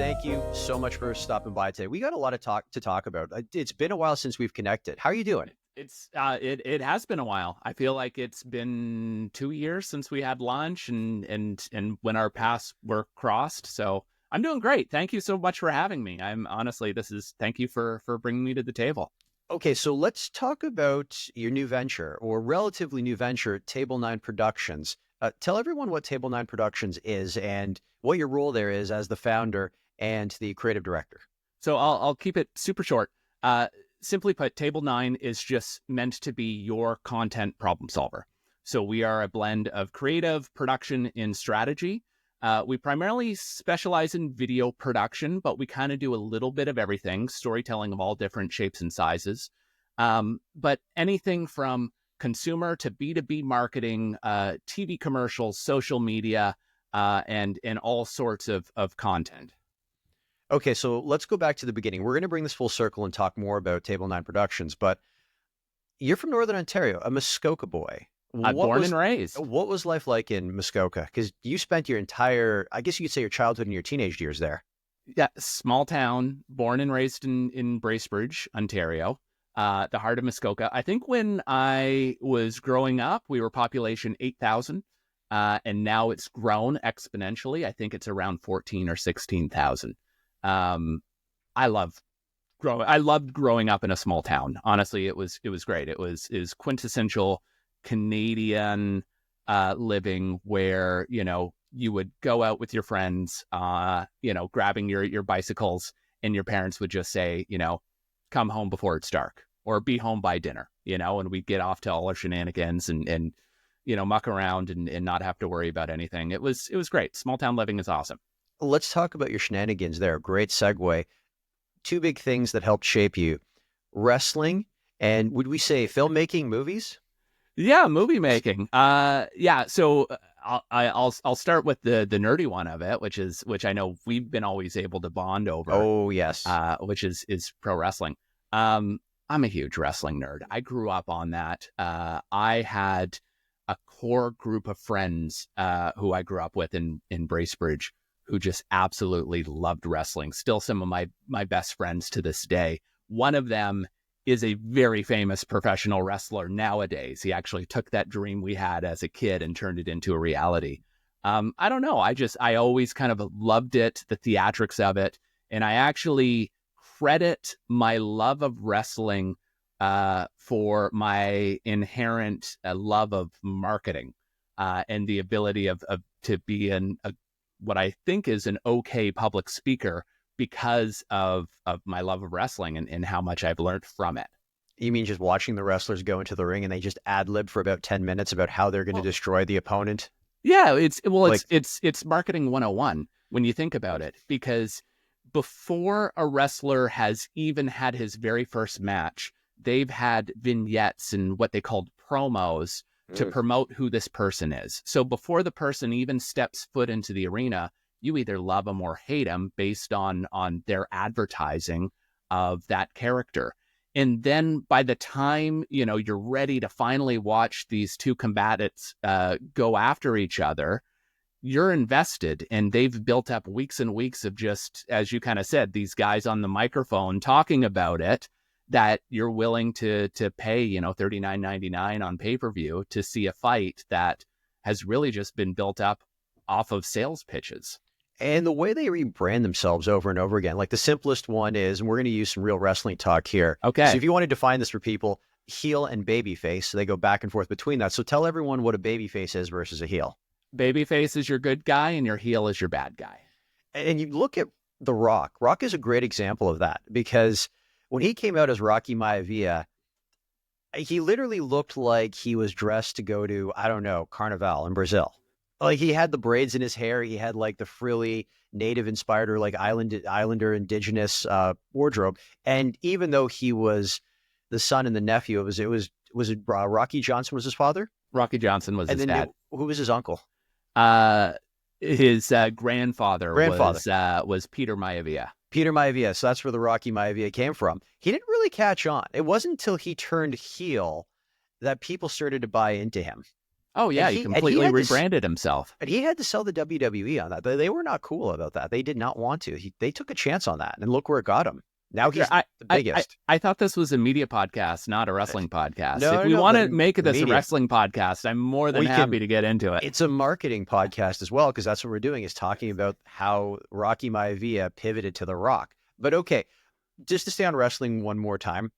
thank you so much for stopping by today. We got a lot of to talk about. It's been a while since we've connected. How are you doing? It has been a while. I feel like it's been 2 years since we had lunch and when our paths were crossed. So I'm doing great. Thank you so much for having me. I'm honestly, thank you for bringing me to the table. Okay, so let's talk about your new venture or relatively new venture, Table 9 Productions. Tell everyone what Table 9 Productions is and what your role there is as the founder and the creative director. So I'll keep it super short. Simply put, Table 9 is just meant to be your content problem solver. So we are a blend of creative, production, and strategy. We primarily specialize in video production, but we kind of do a little bit of everything, storytelling of all different shapes and sizes. But anything from consumer to B2B marketing, TV commercials, social media, and all sorts of content. Okay, so let's go back to the beginning. We're going to bring this full circle and talk more about Table 9 Productions, but you're from Northern Ontario, a Muskoka boy. Born and raised. What was life like in Muskoka? Because you spent your entire, I guess you could say your childhood and your teenage years there. Yeah, small town, born and raised in Bracebridge, Ontario, the heart of Muskoka. I think when I was growing up, we were population 8,000, and now it's grown exponentially. I think it's around 14 or 16,000. I loved growing up in a small town. Honestly, it was great. It was quintessential Canadian living where, you would go out with your friends, grabbing your bicycles, and your parents would just say, come home before it's dark or be home by dinner, and we'd get off to all our shenanigans and muck around and not have to worry about anything. It was great. Small town living is awesome. Let's talk about your shenanigans there. Great segue. Two big things that helped shape you: wrestling and, would we say, filmmaking, movies? Yeah, movie making. So I'll start with the nerdy one of it, which I know we've been always able to bond over. Oh yes. Which is pro wrestling. I'm a huge wrestling nerd. I grew up on that. I had a core group of friends who I grew up with in Bracebridge who just absolutely loved wrestling. Still some of my best friends to this day. One of them is a very famous professional wrestler nowadays. He actually took that dream we had as a kid and turned it into a reality. I don't know. I always kind of loved it, the theatrics of it. And I actually credit my love of wrestling for my inherent love of marketing and the ability to be what I think is an okay public speaker because of my love of wrestling and how much I've learned from it. You mean just watching the wrestlers go into the ring and they just ad-lib for about 10 minutes about how they're going to destroy the opponent? Yeah, it's marketing 101 when you think about it, because before a wrestler has even had his very first match, they've had vignettes and what they called promos to promote who this person is. So before the person even steps foot into the arena, you either love them or hate them based on their advertising of that character. And then by the time, you're ready to finally watch these two combatants go after each other, you're invested, and they've built up weeks and weeks of just, as you kind of said, these guys on the microphone talking about it, that you're willing to pay, $39.99 on pay-per-view to see a fight that has really just been built up off of sales pitches. And the way they rebrand themselves over and over again, like the simplest one is, and we're going to use some real wrestling talk here. Okay. So if you want to define this for people, heel and babyface, so they go back and forth between that. So tell everyone what a babyface is versus a heel. Babyface is your good guy and your heel is your bad guy. And you look at The Rock. Rock is a great example of that, because when he came out as Rocky Maivia, he literally looked like he was dressed to go to, I don't know, Carnival in Brazil. Like, he had the braids in his hair. He had like the frilly native inspired or like islander indigenous wardrobe. And even though he was the son and the nephew, was it Rocky Johnson was his father? Rocky Johnson was his dad. Who was his uncle? His grandfather was Peter Maivia. Peter Maivia. So that's where the Rocky Maivia came from. He didn't really catch on. It wasn't until he turned heel that people started to buy into him. Oh And yeah, he he completely had to rebranded himself. and he had to sell the WWE on that. They were not cool about that. They did not want to. They took a chance on that, and look where it got him. Now Here, he's the I biggest. I thought this was a media podcast, not a wrestling podcast. No, If no, we no. want to The make this a media. wrestling podcast, I'm more than We can. happy to get into it. It's a marketing podcast as well, because that's what we're doing, is talking about how Rocky Maivia pivoted to The Rock. But okay, just to stay on wrestling one more time,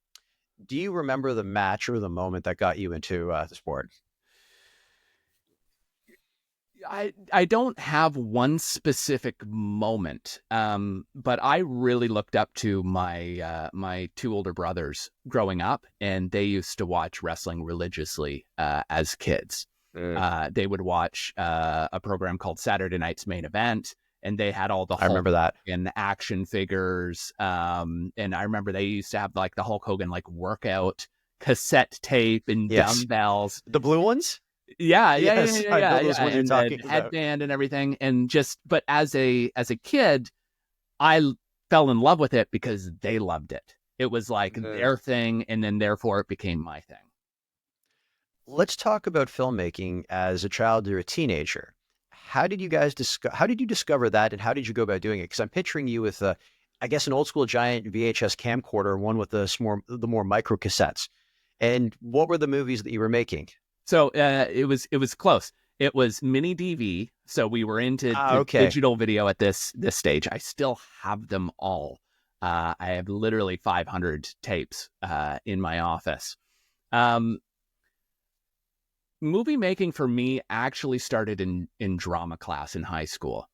do you remember the match or the moment that got you into the sport? I don't have one specific moment, but I really looked up to my two older brothers growing up, and they used to watch wrestling religiously as kids. They would watch a program called Saturday Night's Main Event, and they had all the I Hulk remember that. Hogan action figures. And I remember they used to have like the Hulk Hogan like workout cassette tape and Yes. dumbbells. The blue ones? Yeah, Yes, I know those yeah. ones you're And talking the about. headband and everything. And just, but as a kid, I fell in love with it because they loved it. It was like their thing, and then therefore it became my thing. Let's talk about filmmaking as a child or a teenager. How did you guys how did you discover that, and how did you go about doing it? Because I'm picturing you with I guess an old school giant VHS camcorder, one with the more micro cassettes. And what were the movies that you were making? So it was close. It was mini DV. So we were into Okay. digital video at this stage. I still have them all. I have literally 500 tapes in my office. Movie making for me actually started in drama class in high school.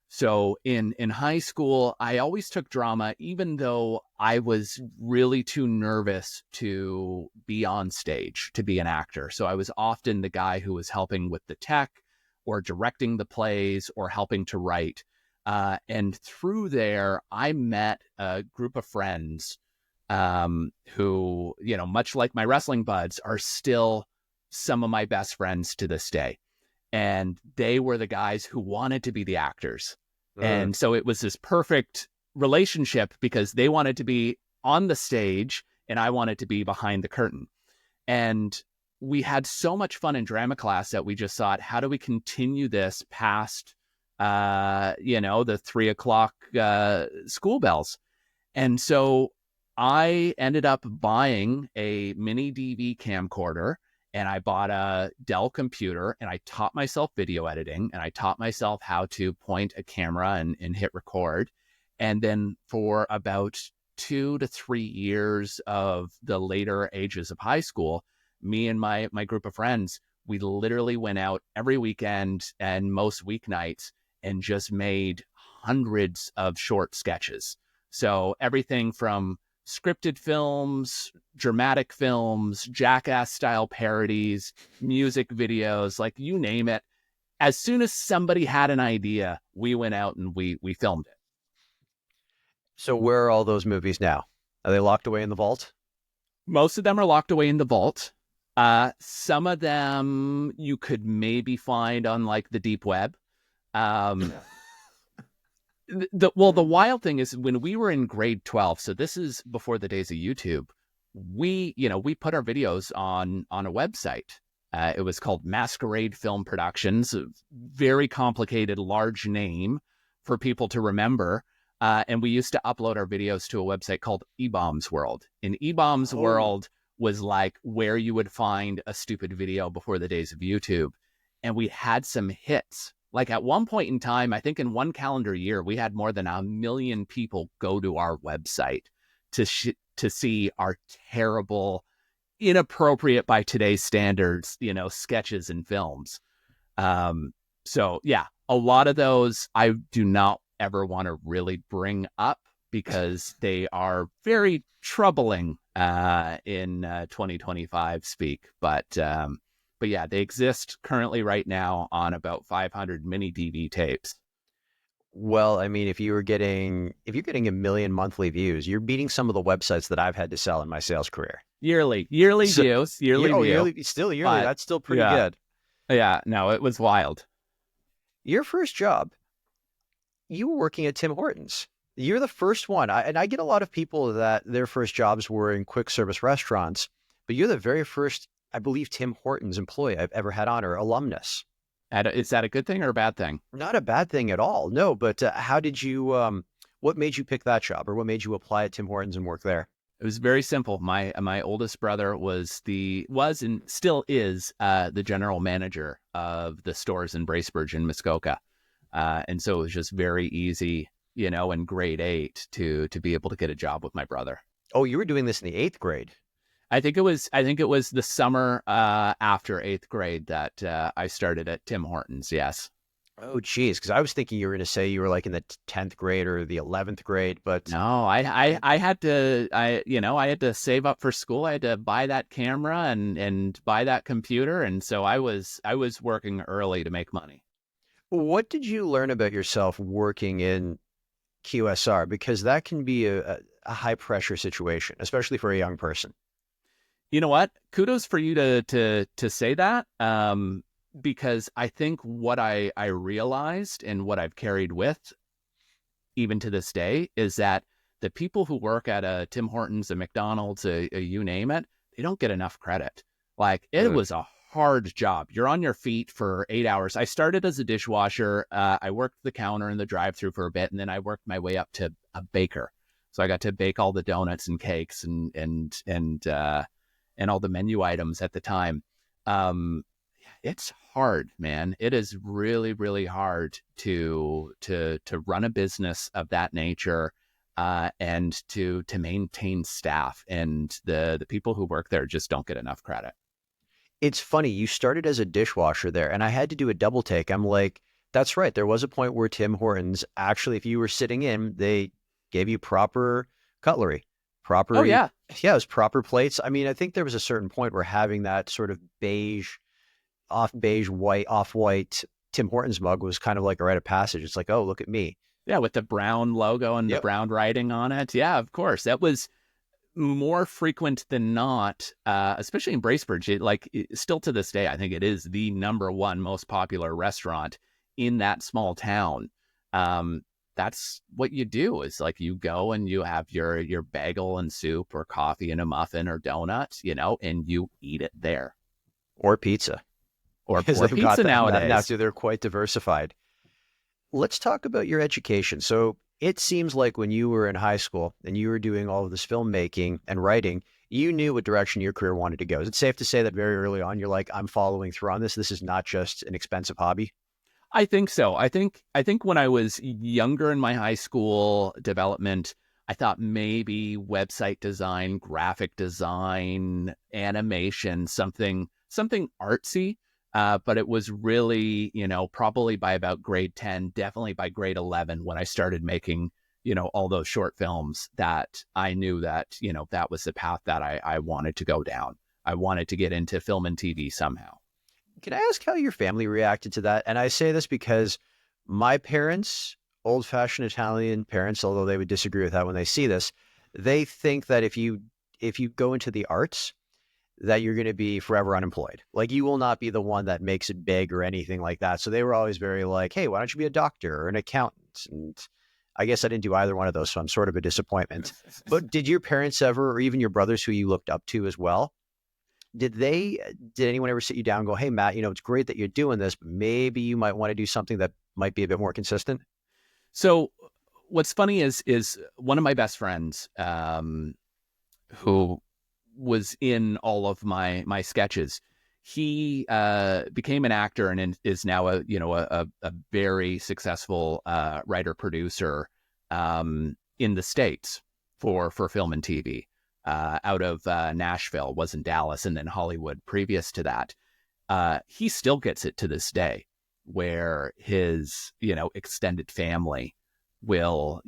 So in high school, I always took drama, even though I was really too nervous to be on stage, to be an actor. So I was often the guy who was helping with the tech or directing the plays or helping to write. And through there, I met a group of friends who, much like my wrestling buds, are still some of my best friends to this day. And they were the guys who wanted to be the actors. And so it was this perfect relationship because they wanted to be on the stage and I wanted to be behind the curtain. And we had so much fun in drama class that we just thought, how do we continue this past, the 3:00 school bells? And so I ended up buying a mini DV camcorder, and I bought a Dell computer, and I taught myself video editing, and I taught myself how to point a camera and hit record. And then for about 2 to 3 years of the later ages of high school, me and my group of friends, we literally went out every weekend and most weeknights and just made hundreds of short sketches. So everything from scripted films, dramatic films, Jackass style parodies, music videos, like you name it. As soon as somebody had an idea, we went out and we filmed it. So where are all those movies now? Are they locked away in the vault? Most of them are locked away in the vault. Some of them you could maybe find on like the deep web. The wild thing is when we were in grade 12, so this is before the days of YouTube, we put our videos on a website. It was called Masquerade Film Productions, a very complicated, large name for people to remember. And we used to upload our videos to a website called eBombs World. And eBombs World was like where you would find a stupid video before the days of YouTube. And we had some hits. Like at one point in time, I think in one calendar year, we had more than 1 million people go to our website to see our terrible, inappropriate by today's standards, sketches and films. So yeah, a lot of those I do not ever want to really bring up because they are very troubling in 2025 speak. But yeah, they exist currently right now on about 500 mini DV tapes. Well, I mean, if you're getting 1 million monthly views, you're beating some of the websites that I've had to sell in my sales career. Yearly So, views, yearly view. Yearly. But, That's still pretty good. Yeah, no, it was wild. Your first job, you were working at Tim Hortons. You're the first one. I get a lot of people that their first jobs were in quick service restaurants, but you're the very first I believe, Tim Hortons employee I've ever had on, or alumnus. Is that a good thing or a bad thing? Not a bad thing at all. No, but how did you, what made you pick that job, or what made you apply at Tim Hortons and work there? It was very simple. My oldest brother was and still is the general manager of the stores in Bracebridge and Muskoka, and so it was just very easy, in grade 8 to be able to get a job with my brother. Oh, you were doing this in the 8th grade. I think it was the summer after 8th grade that I started at Tim Hortons. Yes. Oh, geez, because I was thinking you were going to say you were like in the 10th grade or the 11th grade, but No, I had to I had to save up for school. I had to buy that camera and buy that computer, and so I was working early to make money. what did you learn about yourself working in QSR? Because that can be a high pressure situation, especially for a young person. You know what? Kudos for you to say that, because I think what I realized and what I've carried with even to this day is that the people who work at a Tim Hortons, a McDonald's, a you name it, they don't get enough credit. Like, it Mm. was a hard job. You're on your feet for 8 hours. I started as a dishwasher. I worked the counter in the drive-through for a bit, and then I worked my way up to a baker. So I got to bake all the donuts and cakes and all the menu items at the time. Um, it's hard, man. It is really, really hard to run a business of that nature, and to maintain staff. And the people who work there just don't get enough credit. It's funny, you started as a dishwasher there, and I had to do a double take. I'm like, that's right. There was a point where Tim Hortons actually, if you were sitting in, they gave you proper cutlery, Oh proper, yeah, yeah, it was proper plates. I mean, I think there was a certain point where having that sort of beige, white, off white Tim Hortons mug was kind of like a rite of passage. It's like, oh, look at me. yeah, with the brown logo and the Yep. brown writing on it. Yeah, of course. That was more frequent than not, especially in Bracebridge. Still to this day, I think it is the number one most popular restaurant in that small town. Um, that's what you do, is like you go and you have your bagel and soup or coffee and a muffin or donut, and you eat it there, Or pizza, or because or they've got pizza that now, nowadays. too. They're quite diversified. Let's talk about your education. So it seems like when you were in high school and you were doing all of this filmmaking and writing, you knew what direction your career wanted to go. Is it safe to say that very early on, you're like, I'm following through on this? This is not just an expensive hobby. I think so. I think when I was younger in my high school development, I thought maybe website design, graphic design, animation, something artsy. But it was really, probably by about grade 10, definitely by grade 11, when I started making, all those short films, that I knew that, that was the path that I wanted to go down. I wanted to get into film and TV somehow. Can I ask how your family reacted to that? And I say this because my parents, old fashioned Italian parents, although they would disagree with that when they see this, they think that if you go into the arts, that you're going to be forever unemployed. Like, you will not be the one that makes it big or anything like that. So they were always very like, hey, why don't you be a doctor or an accountant? And I guess I didn't do either one of those. So I'm sort of a disappointment. But did your parents ever, or even your brothers who you looked up to as well, did anyone ever sit you down and go, hey, Matt, it's great that you're doing this, but maybe you might want to do something that might be a bit more consistent? So what's funny is one of my best friends, who was in all of my sketches. He became an actor and is now a very successful writer producer, in the States for film and TV, out of Nashville, was in Dallas, and then Hollywood previous to that. He still gets it to this day, where his extended family will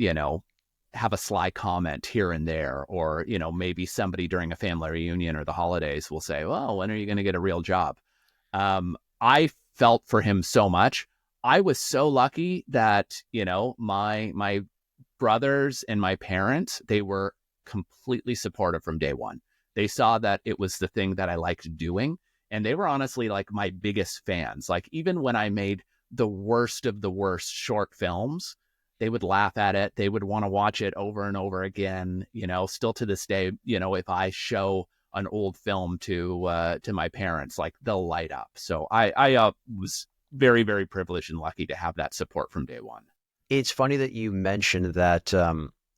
have a sly comment here and there, or maybe somebody during a family reunion or the holidays will say, well, when are you going to get a real job? I felt for him so much. I was so lucky that my brothers and my parents, they were completely supportive from day one. They saw that it was the thing that I liked doing, and they were honestly like my biggest fans. Like, even when I made the worst of the worst short films, they would laugh at it. They would want to watch it over and over again. Still to this day, if I show an old film to my parents, like they'll light up. So I was very, very privileged and lucky to have that support from day one. It's funny that you mentioned that.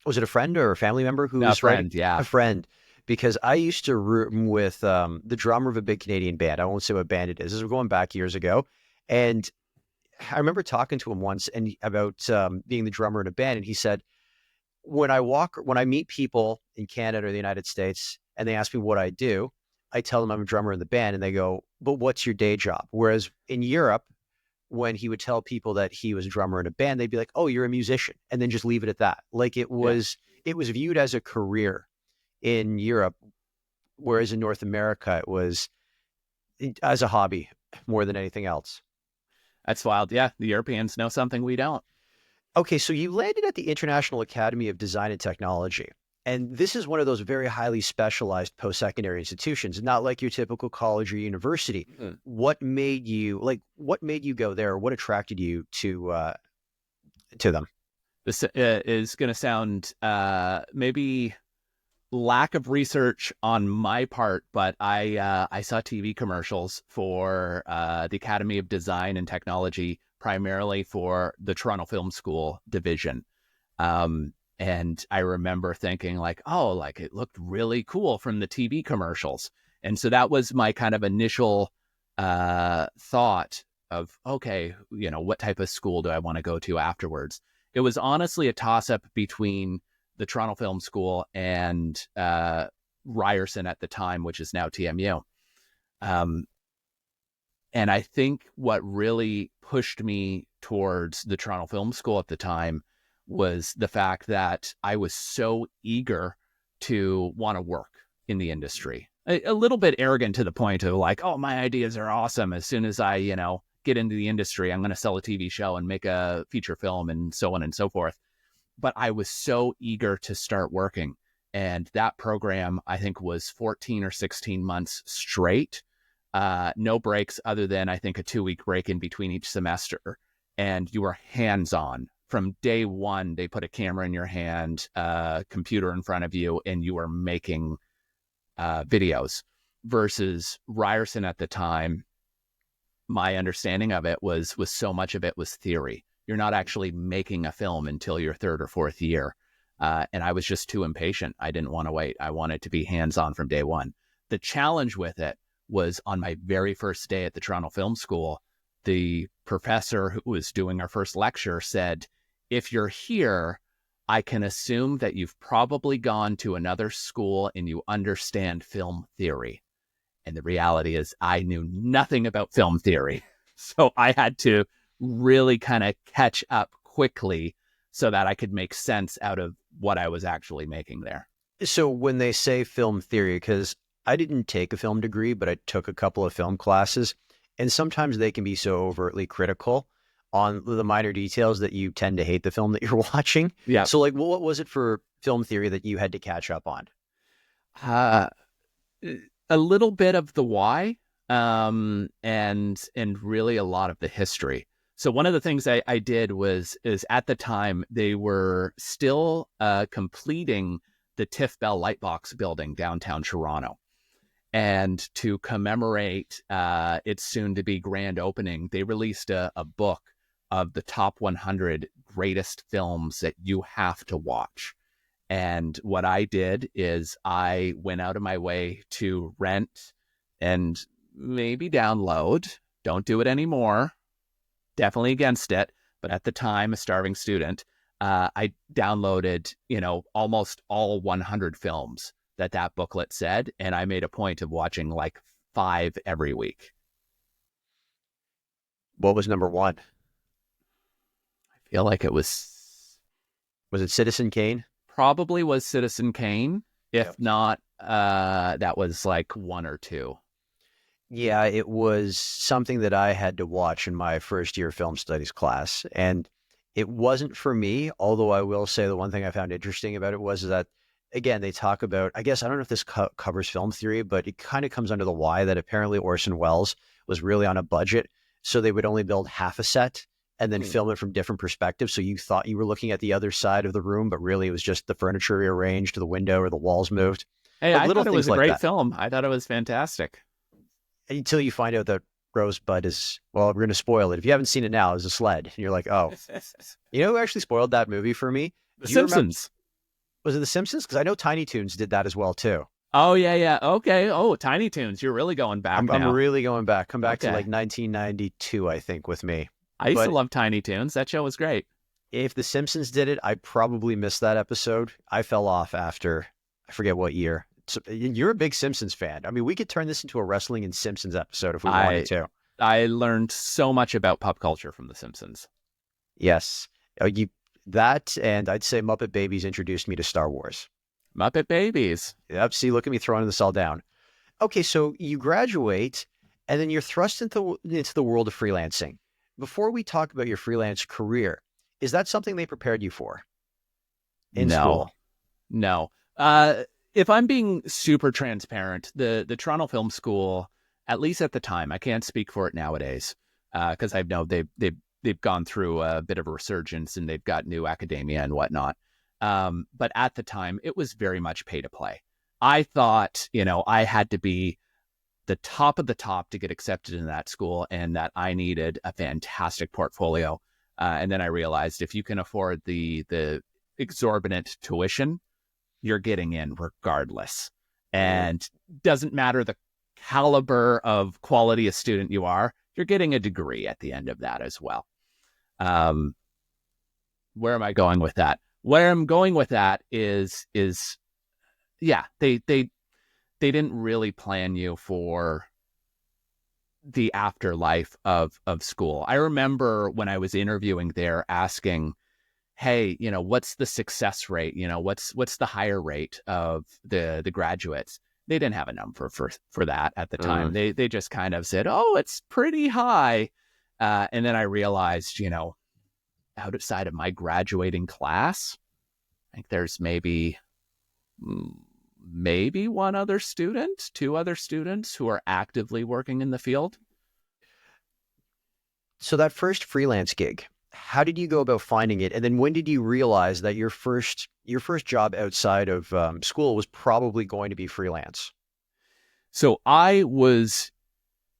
Was it a friend or a family member who A was writing? friend, yeah. A friend, because I used to room with the drummer of a big Canadian band. I won't say what band it is. This was going back years ago, and I remember talking to him once and about being the drummer in a band, and he said, when I meet people in Canada or the United States and they ask me what I do, I tell them I'm a drummer in the band, and they go, "But what's your day job?" Whereas in Europe, when he would tell people that he was a drummer in a band, they'd be like, "Oh, you're a musician," and then just leave it at that. Like Yeah. it was viewed as a career in Europe, whereas in North America, it was as a hobby more than anything else. That's wild. Yeah, the Europeans know something we don't. Okay, so you landed at the International Academy of Design and Technology. And this is one of those very highly specialized post-secondary institutions, not like your typical college or university. Mhm. What made you go there? What attracted you to them? This is going to sound maybe lack of research on my part, but I saw TV commercials for the Academy of Design and Technology, primarily for the Toronto Film School division. And I remember thinking like, oh, like it looked really cool from the TV commercials. And so that was my kind of initial thought of, okay, what type of school do I want to go to afterwards? It was honestly a toss up between the Toronto Film School and Ryerson at the time, which is now TMU. And I think what really pushed me towards the Toronto Film School at the time was the fact that I was so eager to want to work in the industry. A little bit arrogant to the point of like, oh, my ideas are awesome. As soon as I, get into the industry, I'm going to sell a TV show and make a feature film and so on and so forth. But I was so eager to start working. And that program, I think, was 14 or 16 months straight. No breaks other than, I think, a 2-week break in between each semester. And you were hands-on. From day one, they put a camera in your hand, a computer in front of you, and you were making videos. Versus Ryerson at the time, my understanding of it was so much of it was theory. You're not actually making a film until your third or fourth year. And I was just too impatient. I didn't want to wait. I wanted to be hands-on from day one. The challenge with it was on my very first day at the Toronto Film School, the professor who was doing our first lecture said, if you're here, I can assume that you've probably gone to another school and you understand film theory. And the reality is I knew nothing about film theory. So I had to really kind of catch up quickly so that I could make sense out of what I was actually making there. So when they say film theory, because I didn't take a film degree, but I took a couple of film classes, and sometimes they can be so overtly critical on the minor details that you tend to hate the film that you're watching. Yeah. So like, what was it for film theory that you had to catch up on? Uh, a little bit of the why, and really a lot of the history. So one of the things I did is at the time they were still completing the Tiff Bell Lightbox building downtown Toronto. And to commemorate its soon-to-be grand opening, they released a book of the top 100 greatest films that you have to watch. And what I did is I went out of my way to rent and maybe download. Don't do it anymore. Definitely against it. But at the time, a starving student, I downloaded, almost all 100 films that booklet said. And I made a point of watching like 5 every week. What was number one? I feel like it Was it Citizen Kane? probably was Citizen Kane. If Yep. not, that was like 1 or 2. Yeah, it was something that I had to watch in my first year film studies class. And it wasn't for me, although I will say the one thing I found interesting about it was that, again, they talk about, I guess, I don't know if this covers film theory, but it kind of comes under the why that apparently Orson Welles was really on a budget. So they would only build half a set and then film it from different perspectives. So you thought you were looking at the other side of the room, but really it was just the furniture rearranged, the window or the walls moved. Hey, But I little thought it was things a like great that film. I thought it was fantastic. until you find out that Rosebud is, well, we're going to spoil it. If you haven't seen it now, is a sled. And you're like, oh, you know who actually spoiled that movie for me? The Do you remember? Simpsons. Was it The Simpsons? Because I know Tiny Toons did that as well too. Oh yeah, yeah. Okay. Oh, Tiny Toons. You're really going back I'm now. really going back. Come back to like Okay. 1992, I think, with me. I used to But love Tiny Toons. That show was great. if The Simpsons did it, I probably missed that episode. I fell off after I forget what year. So, you're a big Simpsons fan. I mean, we could turn this into a wrestling and Simpsons episode if we wanted I to. I learned so much about pop culture from The Simpsons. Yes, you that, and I'd say Muppet Babies introduced me to Star Wars. Muppet Babies. Yep. See, look at me throwing this all down. Okay, so you graduate, and then you're thrust into the world of freelancing. Before we talk about your freelance career, is that something they prepared you for in No, school? no. If I'm being super transparent, the Toronto Film School, at least at the time, I can't speak for it nowadays, because I know they've gone through a bit of a resurgence and they've got new academia and whatnot. But at the time, it was very much pay to play. I thought, I had to be the top of the top to get accepted in that school, and that I needed a fantastic portfolio. And then I realized if you can afford the exorbitant tuition, you're getting in regardless. Mm. And doesn't matter the caliber of quality of student you are, you're getting a degree at the end of that as well. Um, where am I going with that? Where I'm going with that is yeah, they didn't really plan you for the afterlife of school. I remember when I was interviewing there asking, hey, what's the success rate? What's the higher rate of the graduates? They didn't have a number for that at the time. Mm. They just kind of said, oh, it's pretty high. And then I realized, outside of my graduating class, I think there's maybe one other student, two other students who are actively working in the field. So that first freelance gig, how did you go about finding it? And then when did you realize that your first job outside of school was probably going to be freelance? So I was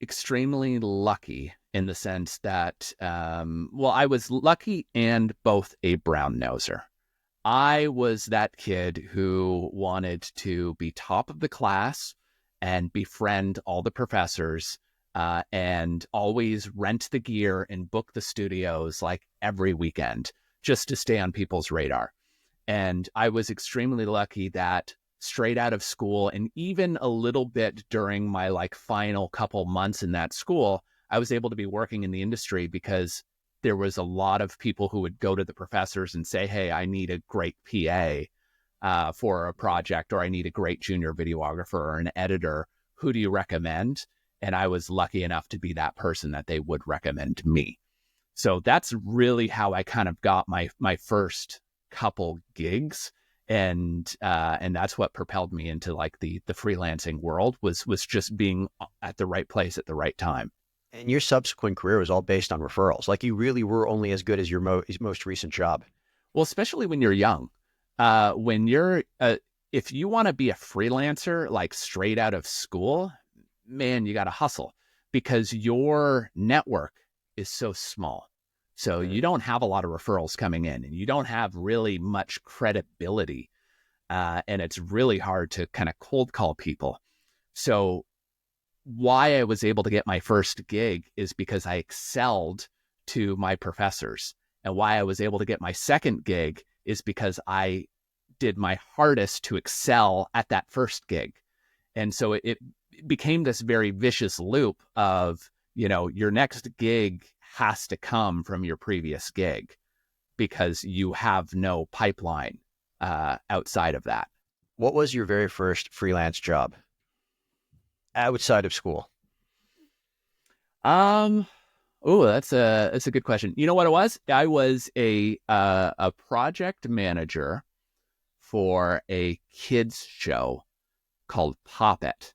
extremely lucky in the sense that, I was lucky and both a brown noser. I was that kid who wanted to be top of the class and befriend all the professors, and always rent the gear and book the studios like every weekend just to stay on people's radar. And I was extremely lucky that straight out of school, and even a little bit during my like final couple months in that school, I was able to be working in the industry because there was a lot of people who would go to the professors and say, hey, I need a great PA for a project, or I need a great junior videographer or an editor. Who do you recommend? And I was lucky enough to be that person that they would recommend me. So that's really how I kind of got my first couple gigs. And that's what propelled me into like the freelancing world was just being at the right place at the right time. And your subsequent career was all based on referrals. Like you really were only as good as your most recent job. Well, especially when you're young, if you want to be a freelancer, like straight out of school, man, you got to hustle because your network is so small. So Mm. you don't have a lot of referrals coming in, and you don't have really much credibility. And it's really hard to kind of cold call people. So why I was able to get my first gig is because I excelled to my professors. And why I was able to get my second gig is because I did my hardest to excel at that first gig. And so it became this very vicious loop of, your next gig has to come from your previous gig because you have no pipeline outside of that. What was your very first freelance job outside of school? Um, oh, that's a good question. You know what it was? I was a project manager for a kids show called Pop It.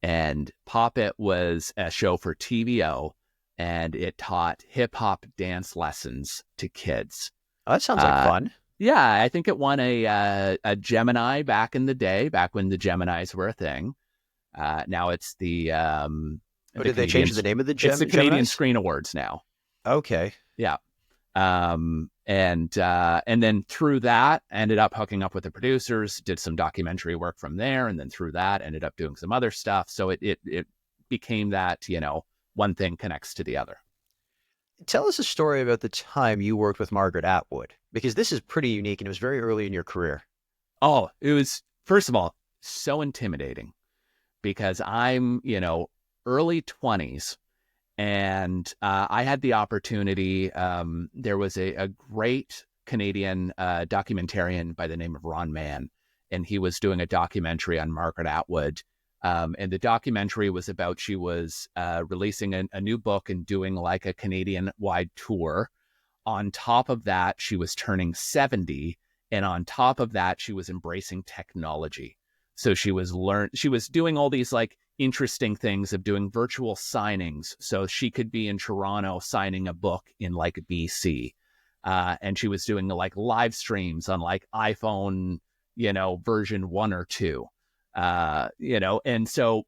And Pop It was a show for TVO, and it taught hip hop dance lessons to kids. Oh, that sounds like Uh, fun. Yeah, I think it won a Gemini back in the day, back when the Geminis were a thing. Now it's Oh, the did they change the Canadians. name of the It's the Canadian Geminis? Screen Awards now. Okay. Yeah. And then through that, ended up hooking up with the producers, did some documentary work from there, and then through that, ended up doing some other stuff. So it became that, one thing connects to the other. Tell us a story about the time you worked with Margaret Atwood, because this is pretty unique and it was very early in your career. Oh, it was, first of all, so intimidating because I'm, early 20s. And I had the opportunity. There was a great Canadian documentarian by the name of Ron Mann, and he was doing a documentary on Margaret Atwood. And the documentary was about she was releasing a new book and doing like a Canadian-wide tour. On top of that, she was turning 70. And on top of that, she was embracing technology. So she was doing all these like interesting things of doing virtual signings. So she could be in Toronto signing a book in like BC. And she was doing like live streams on like iPhone, version 1 or 2. And so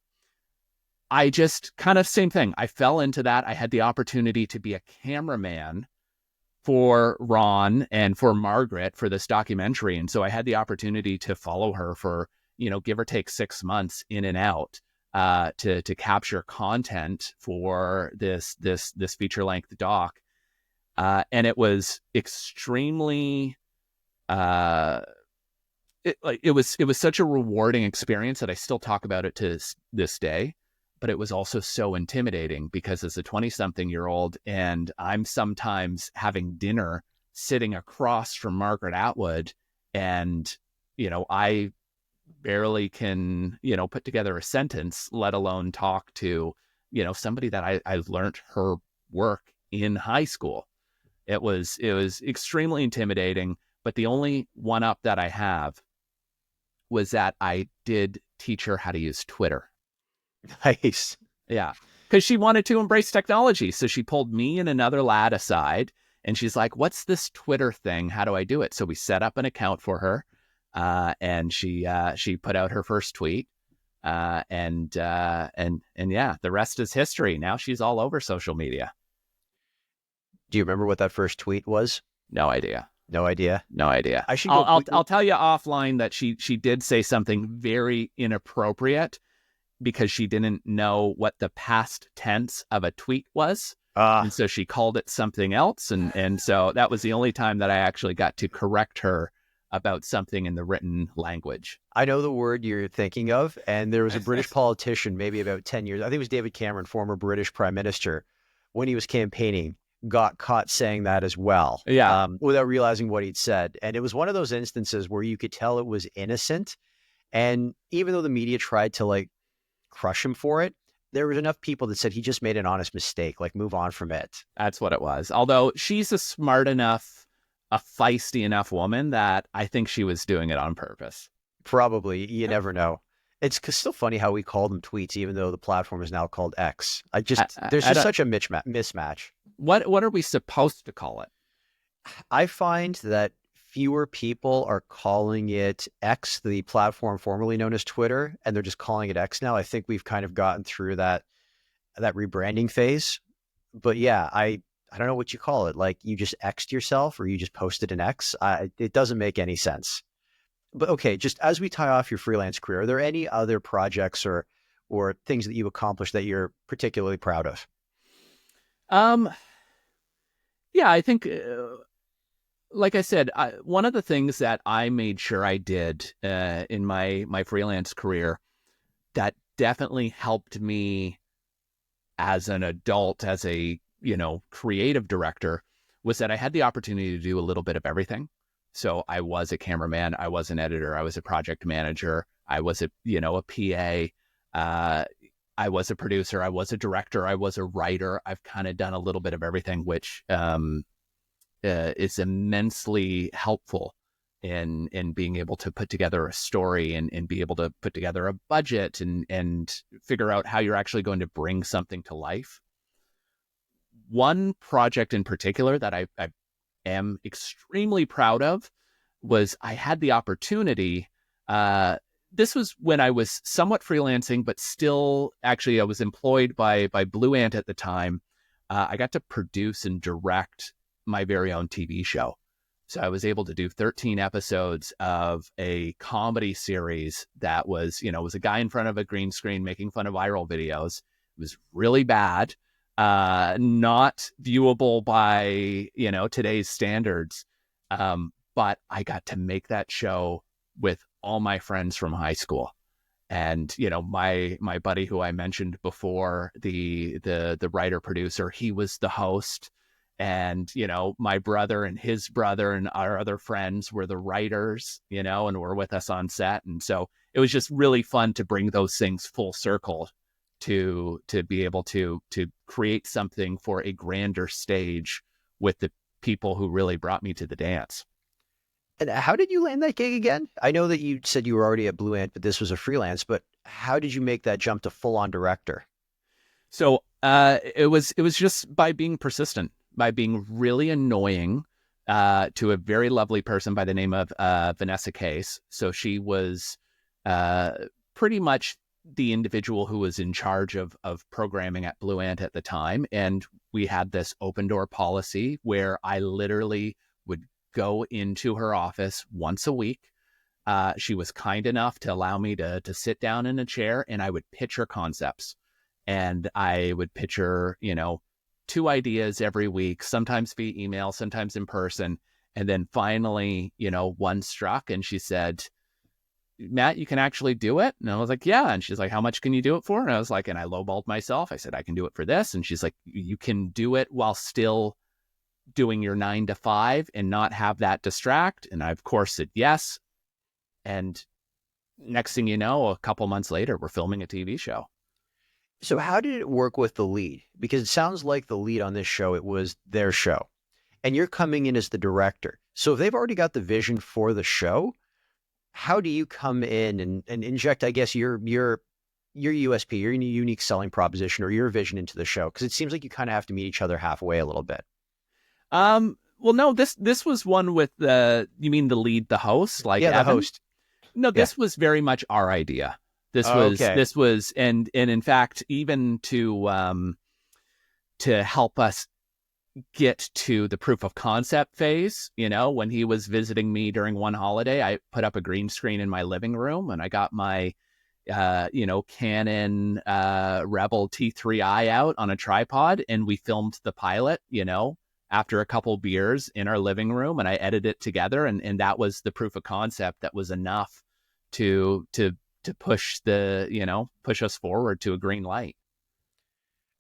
I just kind of same thing. I fell into that. I had the opportunity to be a cameraman for Ron and for Margaret for this documentary. And so I had the opportunity to follow her for, give or take 6 months in and out to capture content for this feature length doc. And it was extremely, it was such a rewarding experience that I still talk about it to this day. But it was also so intimidating because as a 20-something-year-old, and I'm sometimes having dinner sitting across from Margaret Atwood, and, I barely can, put together a sentence, let alone talk to, somebody that I learned her work in high school. It was extremely intimidating, but the only one up that I have was that I did teach her how to use Twitter. Nice. Yeah. Because she wanted to embrace technology. So she pulled me and another lad aside and she's like, what's this Twitter thing? How do I do it? So we set up an account for her. And she put out her first tweet. And yeah, the rest is history. Now she's all over social media. Do you remember what that first tweet was? No idea. No idea. No idea. I should go. I'll tell you offline that she did say something very inappropriate because she didn't know what the past tense of a tweet was. And so she called it something else. And so that was the only time that I actually got to correct her about something in the written language. I know the word you're thinking of. And there was a British politician, maybe about 10 years, I think it was David Cameron, former British prime minister, when he was campaigning, got caught saying that as well. Yeah. Without realizing what he'd said. And it was one of those instances where you could tell it was innocent. And even though the media tried to like crush him for it, there was enough people that said he just made an honest mistake, like move on from it. That's what it was. Although she's a feisty enough woman that I think she was doing it on purpose. Probably. You never know. It's still funny how we call them tweets, even though the platform is now called X. There's just such a mismatch. What are we supposed to call it? I find that fewer people are calling it X, the platform formerly known as Twitter, and they're just calling it X now. I think we've kind of gotten through that rebranding phase. But yeah, I don't know what you call it. Like you just X'd yourself or you just posted an X. It doesn't make any sense. But okay, just as we tie off your freelance career, are there any other projects or things that you accomplished that you're particularly proud of? Yeah, I think like I said, one of the things that I made sure I did in my freelance career that definitely helped me as an adult, as a, creative director, was that I had the opportunity to do a little bit of everything. So I was a cameraman, I was an editor, I was a project manager, I was a PA, I was a producer, I was a director, I was a writer. I've kind of done a little bit of everything, which is immensely helpful in being able to put together a story and be able to put together a budget and figure out how you're actually going to bring something to life. One project in particular that I am extremely proud of was I had the opportunity. This was when I was somewhat freelancing, but still actually I was employed by Blue Ant at the time. I got to produce and direct my very own TV show. So I was able to do 13 episodes of a comedy series that was, was a guy in front of a green screen making fun of viral videos. It was really bad, not viewable by, today's standards. But I got to make that show with all my friends from high school. And, my buddy who I mentioned before, the writer producer, he was the host. And, my brother and his brother and our other friends were the writers, and were with us on set. And so it was just really fun to bring those things full circle to be able to create something for a grander stage with the people who really brought me to the dance. And how did you land that gig again? I know that you said you were already at Blue Ant, but this was a freelance, but how did you make that jump to full on director? So it was just by being persistent, by being really annoying to a very lovely person by the name of Vanessa Case. So she was pretty much the individual who was in charge of programming at Blue Ant at the time. And we had this open door policy where I literally would go into her office once a week. She was kind enough to allow me to sit down in a chair, and I would pitch her concepts. And I would pitch her, 2 ideas every week, sometimes via email, sometimes in person. And then finally, one struck, and she said, Matt, you can actually do it? And I was like, yeah. And she's like, how much can you do it for? And I was like, and I lowballed myself. I said, I can do it for this. And she's like, you can do it while still doing your 9 to 5 and not have that distract. And I, of course, said yes. And next thing you know, a couple months later, we're filming a TV show. So how did it work with the lead? Because it sounds like the lead on this show, it was their show, and you're coming in as the director. So if they've already got the vision for the show, how do you come in and inject, I guess, your USP, your unique selling proposition or your vision into the show? Because it seems like you kind of have to meet each other halfway a little bit. Well, no, this was one with you mean the lead, the host, like the Evan? host. No, this was very much our idea. This was, and in fact, even to help us get to the proof of concept phase, when he was visiting me during one holiday, I put up a green screen in my living room, and I got my, Canon Rebel T3i out on a tripod, and we filmed the pilot, after a couple beers in our living room, and I edited it together, and that was the proof of concept that was enough to push push us forward to a green light.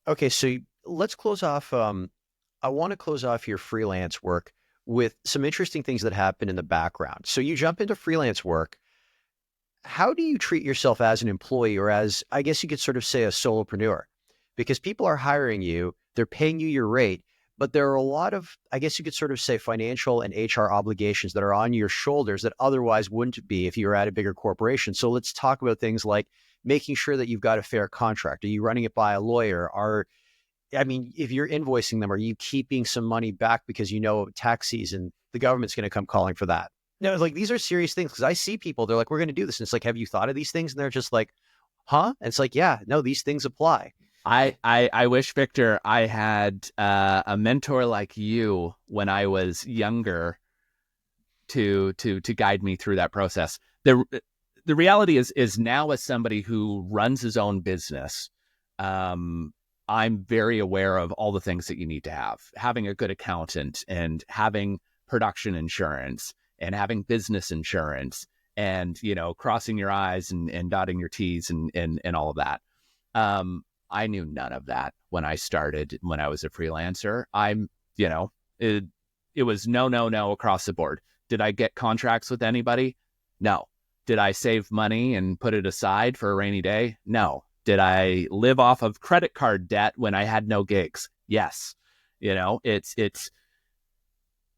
Okay, so let's close off. I want to close off your freelance work with some interesting things that happen in the background. So you jump into freelance work. How do you treat yourself as an employee, or as, I guess you could sort of say, a solopreneur? Because people are hiring you, they're paying you your rate, but there are a lot of, I guess you could sort of say, financial and HR obligations that are on your shoulders that otherwise wouldn't be if you were at a bigger corporation. So let's talk about things like making sure that you've got a fair contract. Are you running it by a lawyer? If you're invoicing them, are you keeping some money back because tax season, the government's going to come calling for that? No, like, these are serious things, because I see people, they're like, we're going to do this. And it's like, have you thought of these things? And they're just like, huh? And it's like, yeah, no, these things apply. I wish, Victor, I had a mentor like you when I was younger to guide me through that process. The reality is now, as somebody who runs his own business, I'm very aware of all the things that you need to have. Having a good accountant, and having production insurance, and having business insurance, and, crossing your I's and dotting your T's and all of that. I knew none of that when I started, when I was a freelancer. It was no across the board. Did I get contracts with anybody? No. Did I save money and put it aside for a rainy day? No. Did I live off of credit card debt when I had no gigs? Yes.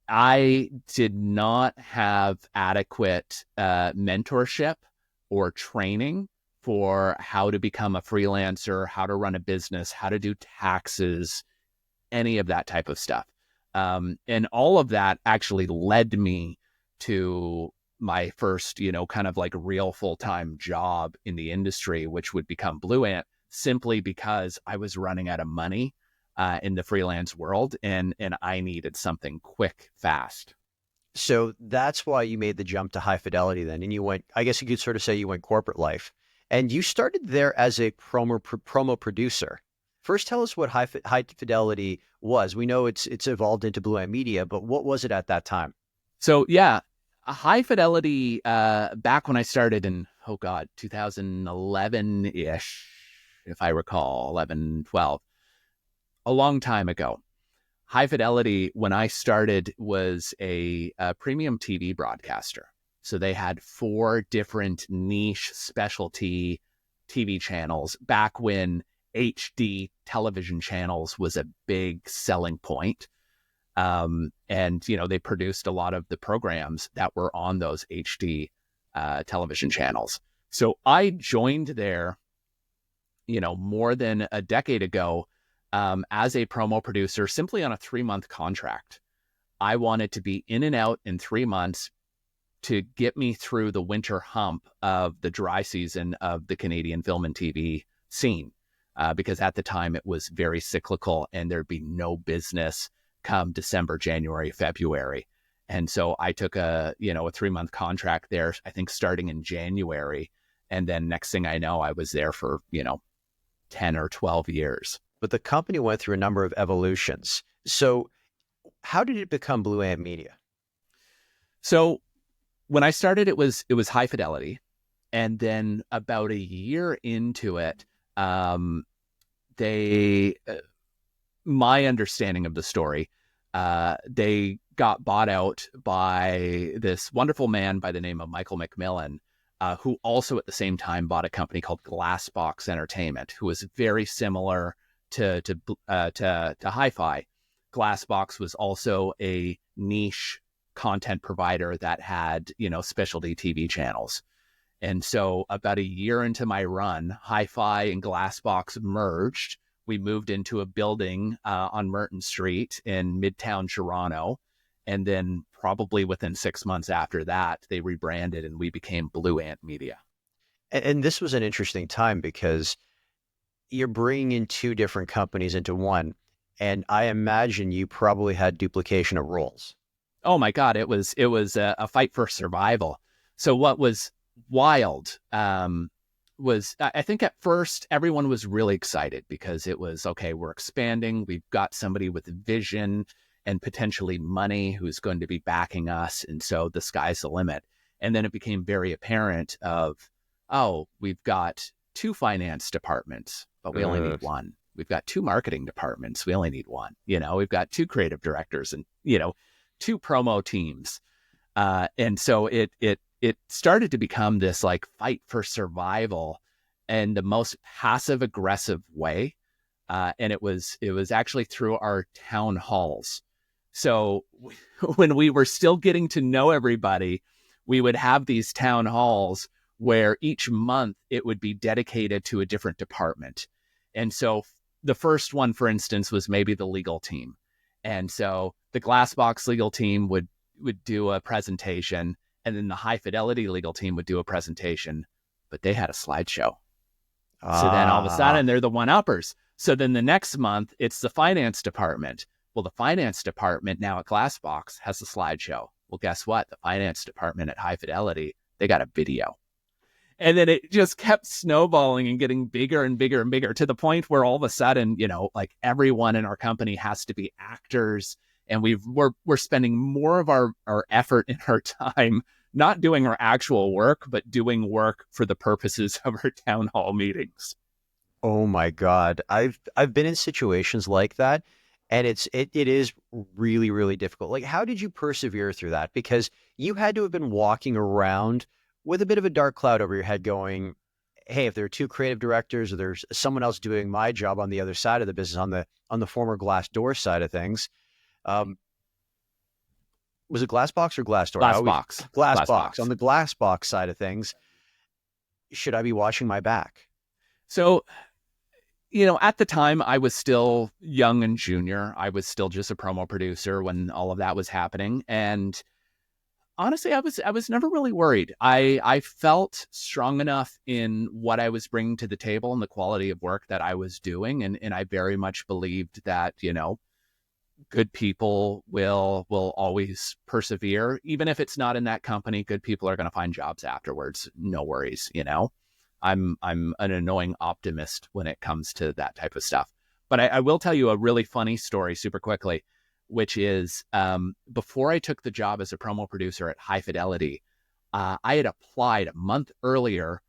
I did not have adequate mentorship or training for how to become a freelancer, how to run a business, how to do taxes, any of that type of stuff. And all of that actually led me to my first, kind of like real full-time job in the industry, which would become Blue Ant, simply because I was running out of money in the freelance world, and I needed something quick, fast. So that's why you made the jump to High Fidelity then. And you went, I guess you could sort of say you went corporate life. And you started there as a promo producer. First, tell us what High Fidelity was. We know it's evolved into Blue Ant Media, but what was it at that time? So yeah, a High Fidelity, back when I started in, 2011-ish, if I recall, 11, 12, a long time ago. High Fidelity, when I started, was a premium TV broadcaster. So they had 4 different niche specialty TV channels back when HD television channels was a big selling point. And, they produced a lot of the programs that were on those HD television channels. So I joined there, more than a decade ago, as a promo producer, simply on a 3-month contract. I wanted to be in and out in 3 months to get me through the winter hump of the dry season of the Canadian film and TV scene, because at the time it was very cyclical and there'd be no business come December, January, February. And so I took a 3-month contract there, I think starting in January. And then next thing I know, I was there for, 10 or 12 years. But the company went through a number of evolutions. So how did it become Blue Ant Media? So when I started, it was High Fidelity. And then about a year into it, my understanding of the story, they got bought out by this wonderful man by the name of Michael McMillan, who also at the same time bought a company called Glassbox Entertainment, who was very similar to Hi-Fi. Glassbox was also a niche content provider that had, specialty TV channels. And so about a year into my run, Hi-Fi and Glassbox merged. We moved into a building on Merton Street in Midtown Toronto. And then probably within 6 months after that, they rebranded and we became Blue Ant Media. And this was an interesting time because you're bringing in 2 different companies into one. And I imagine you probably had duplication of roles. Oh my God, it was a fight for survival. So what was wild was, I think at first everyone was really excited because it was, okay, we're expanding. We've got somebody with vision and potentially money who's going to be backing us. And so the sky's the limit. And then it became very apparent of, oh, we've got 2 finance departments, but we only need one. We've got 2 marketing departments. We only need one. We've got 2 creative directors and, 2 promo teams. And so it started to become this like fight for survival in the most passive aggressive way. And it was actually through our town halls. So when we were still getting to know everybody, we would have these town halls where each month it would be dedicated to a different department. And so the first one, for instance, was maybe the legal team. And so the Glassbox legal team would do a presentation, and then the High Fidelity legal team would do a presentation, but they had a slideshow. So then all of a sudden they're the one-uppers. So then the next month it's the finance department. Well, the finance department now at Glassbox has a slideshow. Well, guess what? The finance department at High Fidelity, they got a video. And then it just kept snowballing and getting bigger and bigger and bigger to the point where all of a sudden, like everyone in our company has to be actors. And we're spending more of our effort and our time not doing our actual work, but doing work for the purposes of our town hall meetings. Oh my God. I've been in situations like that, and it is really, really difficult. Like, how did you persevere through that? Because you had to have been walking around with a bit of a dark cloud over your head going, hey, if there are 2 creative directors or there's someone else doing my job on the other side of the business, on the former Glassdoor side of things. Was it Glassbox or Glassdoor? Glassbox. Glassbox. On the Glassbox side of things, should I be watching my back? So, at the time I was still young and junior. I was still just a promo producer when all of that was happening. And Honestly, I was never really worried. I felt strong enough in what I was bringing to the table and the quality of work that I was doing, and I very much believed that, good people will always persevere, even if it's not in that company. Good people are going to find jobs afterwards. No worries. I'm an annoying optimist when it comes to that type of stuff. But I will tell you a really funny story super quickly, which is before I took the job as a promo producer at High Fidelity, I had applied a month earlier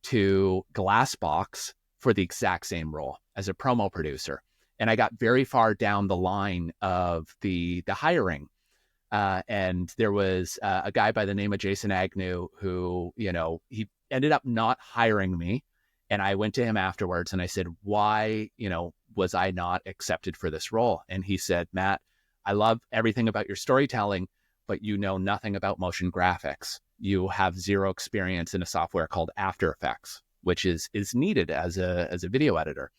to Glassbox for the exact same role as a promo producer. And I got very far down the line of the hiring. And there was a guy by the name of Jason Agnew who, he ended up not hiring me. And I went to him afterwards and I said, why, was I not accepted for this role? And he said, Matt, I love everything about your storytelling, but you know nothing about motion graphics. You have zero experience in a software called After Effects, which is needed as a video editor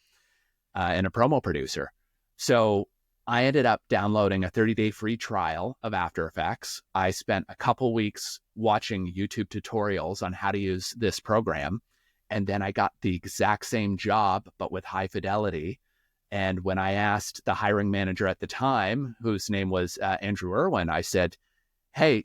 and a promo producer. So I ended up downloading a 30-day free trial of After Effects. I spent a couple weeks watching YouTube tutorials on how to use this program. And then I got the exact same job, but with High Fidelity. And when I asked the hiring manager at the time, whose name was Andrew Irwin, I said, hey,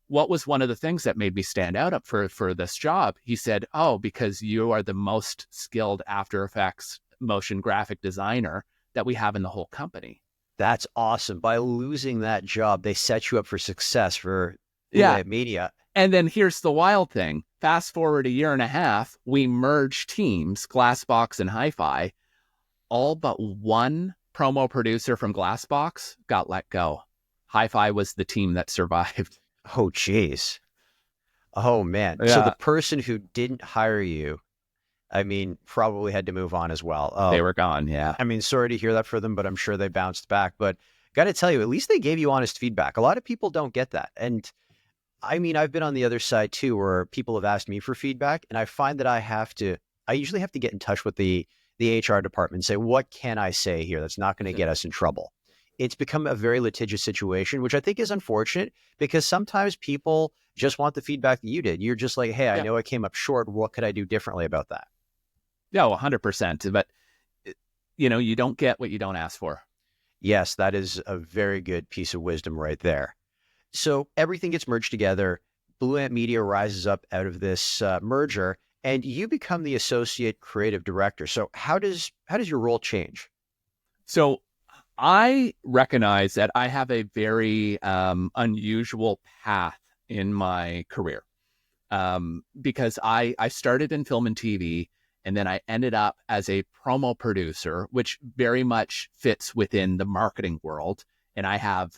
what was one of the things that made me stand out up for this job? He said, oh, because you are the most skilled After Effects motion graphic designer that we have in the whole company. That's awesome. By losing that job, they set you up for success for Yeah. media. And then here's the wild thing. Fast forward a year and a half, we merged teams, Glassbox and Hi-Fi. All but one promo producer from Glassbox got let go. Hi-Fi was the team that survived. Oh, geez. Oh, man. Yeah. So the person who didn't hire you, probably had to move on as well. Oh, they were gone. Yeah. Sorry to hear that for them, but I'm sure they bounced back. But got to tell you, at least they gave you honest feedback. A lot of people don't get that. And I've been on the other side too, where people have asked me for feedback, and I find that I usually have to get in touch with the HR department and say, what can I say here that's not going to get us in trouble? It's become a very litigious situation, which I think is unfortunate because sometimes people just want the feedback that you did. You're just like, hey, I know I came up short. What could I do differently about that? Yeah, 100%. But, you don't get what you don't ask for. Yes, that is a very good piece of wisdom right there. So everything gets merged together. Blue Ant Media rises up out of this merger, and you become the associate creative director. So how does your role change? So I recognize that I have a very unusual path in my career because I started in film and TV, and then I ended up as a promo producer, which very much fits within the marketing world. And I have,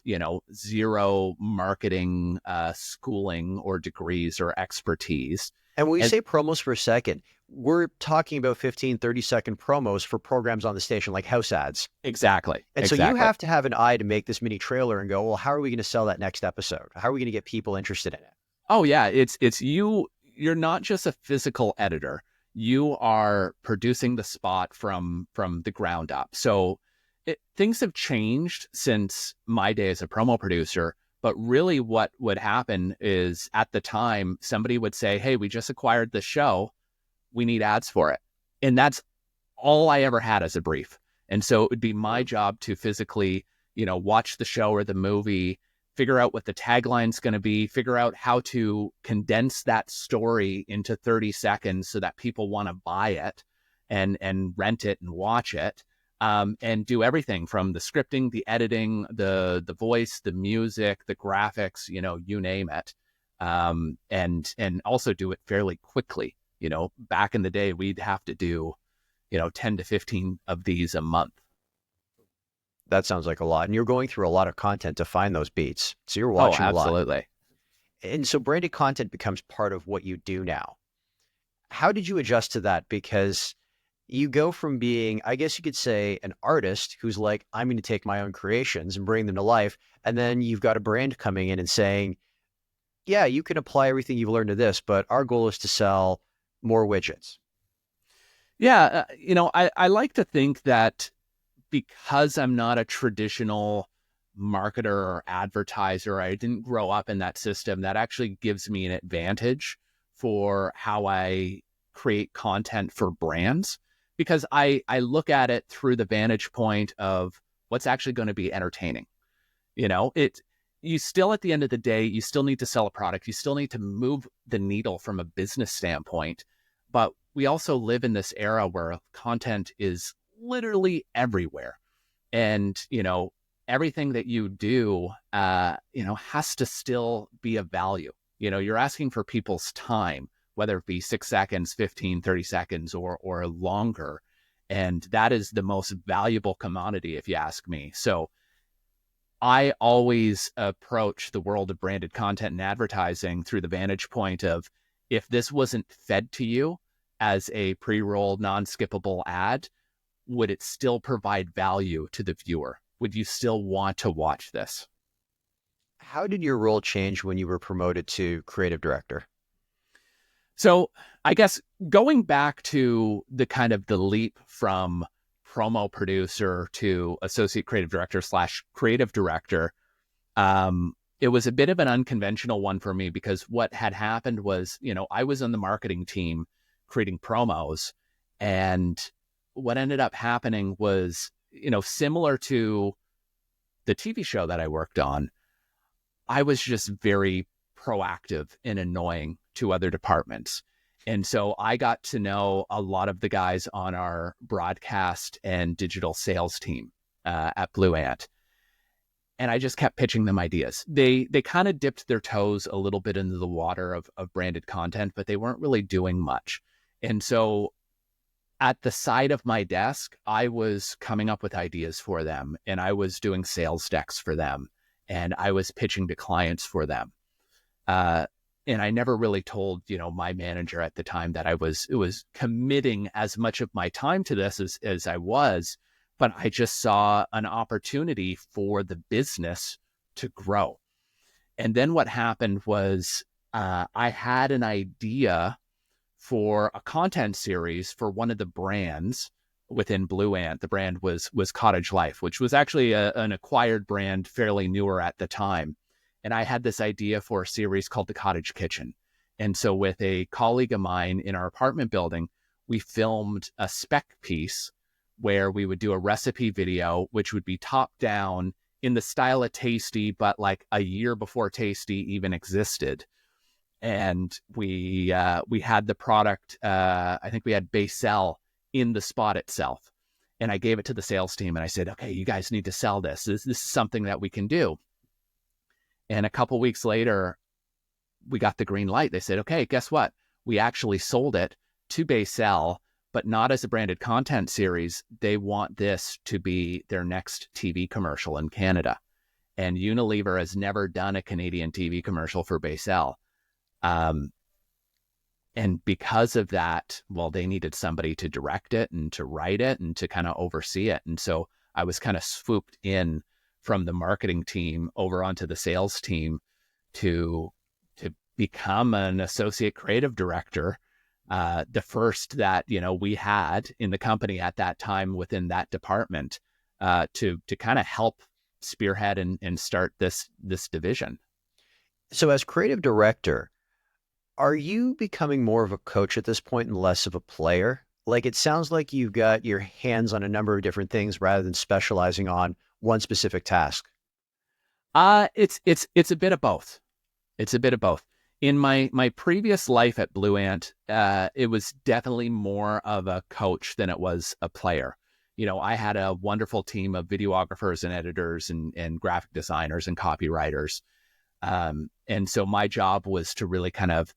zero marketing schooling or degrees or expertise. And when we say promos for a second, we're talking about 15, 30-second promos for programs on the station, like house ads. Exactly. And so you have to have an eye to make this mini trailer and go, well, how are we going to sell that next episode? How are we going to get people interested in it? Oh, yeah. It's you. You're not just a physical editor. You are producing the spot from the ground up. So things have changed since my day as a promo producer. But really what would happen is at the time, somebody would say, hey, we just acquired the show. We need ads for it. And that's all I ever had as a brief. And so it would be my job to physically, watch the show or the movie, figure out what the tagline's going to be, figure out how to condense that story into 30 seconds so that people want to buy it and rent it and watch it. And do everything from the scripting, the editing, the voice, the music, the graphics, you name it. And also do it fairly quickly. Back in the day, we'd have to do, 10 to 15 of these a month. That sounds like a lot. And you're going through a lot of content to find those beats. So you're watching a lot. Absolutely. And so branded content becomes part of what you do now. How did you adjust to that? Because you go from being, I guess you could say, an artist who's like, I'm going to take my own creations and bring them to life. And then you've got a brand coming in and saying, yeah, you can apply everything you've learned to this, but our goal is to sell more widgets. Yeah. I like to think that because I'm not a traditional marketer or advertiser. I didn't grow up in that system. That actually gives me an advantage for how I create content for brands, because I look at it through the vantage point of what's actually going to be entertaining. You still, at the end of the day, you still need to sell a product. You still need to move the needle from a business standpoint. But we also live in this era where content is literally everywhere. And, everything that you do, has to still be of value. You're asking for people's time, whether it be 6 seconds, 15, 30 seconds, or longer. And that is the most valuable commodity, if you ask me. So I always approach the world of branded content and advertising through the vantage point of, if this wasn't fed to you as a pre-rolled, non-skippable ad, would it still provide value to the viewer? Would you still want to watch this? How did your role change when you were promoted to creative director? So I guess going back to the kind of the leap from promo producer to associate creative director / creative director, it was a bit of an unconventional one for me, because what had happened was, I was on the marketing team creating promos, and what ended up happening was, similar to the TV show that I worked on, I was just very proactive and annoying to other departments. And so I got to know a lot of the guys on our broadcast and digital sales team at Blue Ant. And I just kept pitching them ideas. They kind of dipped their toes a little bit into the water of branded content, but they weren't really doing much. And so at the side of my desk, I was coming up with ideas for them, and I was doing sales decks for them, and I was pitching to clients for them. And I never really told, my manager at the time that it was committing as much of my time to this as I was, but I just saw an opportunity for the business to grow. And then what happened was, I had an idea for a content series for one of the brands within Blue Ant. The brand was Cottage Life, which was actually an acquired brand, fairly newer at the time. And I had this idea for a series called The Cottage Kitchen. And so with a colleague of mine in our apartment building, we filmed a spec piece where we would do a recipe video, which would be top down in the style of Tasty, but like a year before Tasty even existed. And we had the product, I think we had Basil in the spot itself. And I gave it to the sales team and I said, okay, you guys need to sell this. This is something that we can do. And a couple weeks later, we got the green light. They said, okay, guess what? We actually sold it to Basil, but not as a branded content series. They want this to be their next TV commercial in Canada. And Unilever has never done a Canadian TV commercial for Basil. And because of that, well, they needed somebody to direct it and to write it and to kind of oversee it. And so I was kind of swooped in from the marketing team over onto the sales team to become an associate creative director, the first that, we had in the company at that time within that department, to kind of help spearhead and start this division. So as creative director, are you becoming more of a coach at this point and less of a player? Like, it sounds like you've got your hands on a number of different things rather than specializing on one specific task. It's a bit of both. It's a bit of both. In my previous life at Blue Ant, it was definitely more of a coach than it was a player. I had a wonderful team of videographers and editors and graphic designers and copywriters. And so my job was to really kind of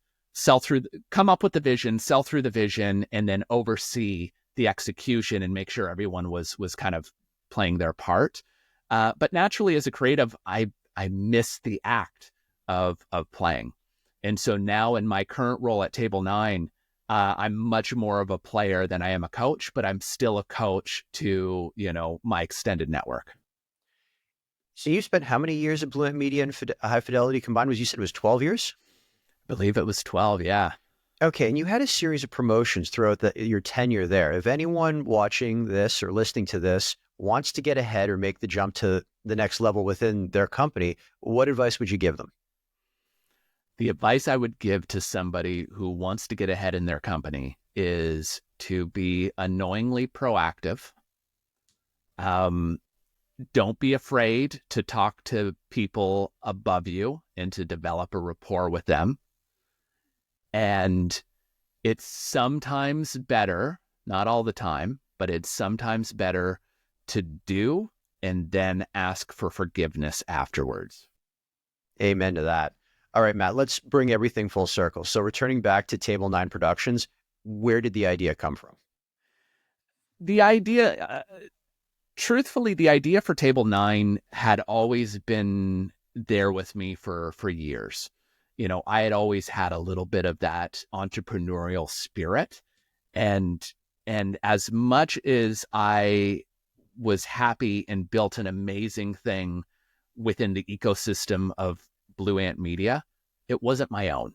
come up with the vision, sell through the vision, and then oversee the execution and make sure everyone was kind of playing their part. But naturally, as a creative, I miss the act of playing. And so now in my current role at Table 9, I'm much more of a player than I am a coach, but I'm still a coach to, my extended network. So you spent how many years at Blue Ant Media and High Fidelity combined? You said it was 12 years? I believe it was 12, yeah. Okay, and you had a series of promotions throughout your tenure there. If anyone watching this or listening to this wants to get ahead or make the jump to the next level within their company, what advice would you give them? The advice I would give to somebody who wants to get ahead in their company is to be annoyingly proactive. Um, don't be afraid to talk to people above you and to develop a rapport with them. And it's sometimes better, not all the time, but it's sometimes better to do and then ask for forgiveness afterwards. Amen to that. All right, Matt, let's bring everything full circle. So returning back to Table 9 Productions, where did the idea come from? The idea, truthfully, the idea for Table 9 had always been there with me for years. You know, I had always had a little bit of that entrepreneurial spirit. And as much as I was happy and built an amazing thing within the ecosystem of Blue Ant Media, it wasn't my own.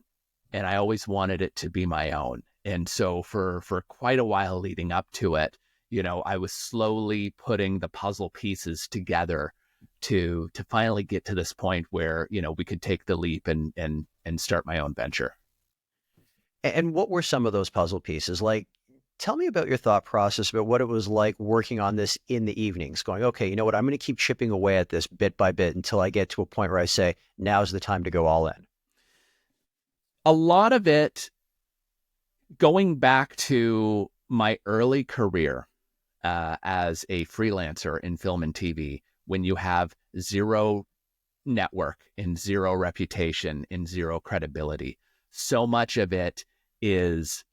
And I always wanted it to be my own. And so for quite a while leading up to it, you know, I was slowly putting the puzzle pieces together to finally get to this point where, you know, we could take the leap and start my own venture. And what were some of those puzzle pieces? Like, tell me about your thought process about what it was like working on this in the evenings, going, okay, you know what, I'm going to keep chipping away at this bit by bit until I get to a point where I say, now's the time to go all in. A lot of it going back to my early career as a freelancer in film and TV, when you have zero network and zero reputation and zero credibility, so much of it is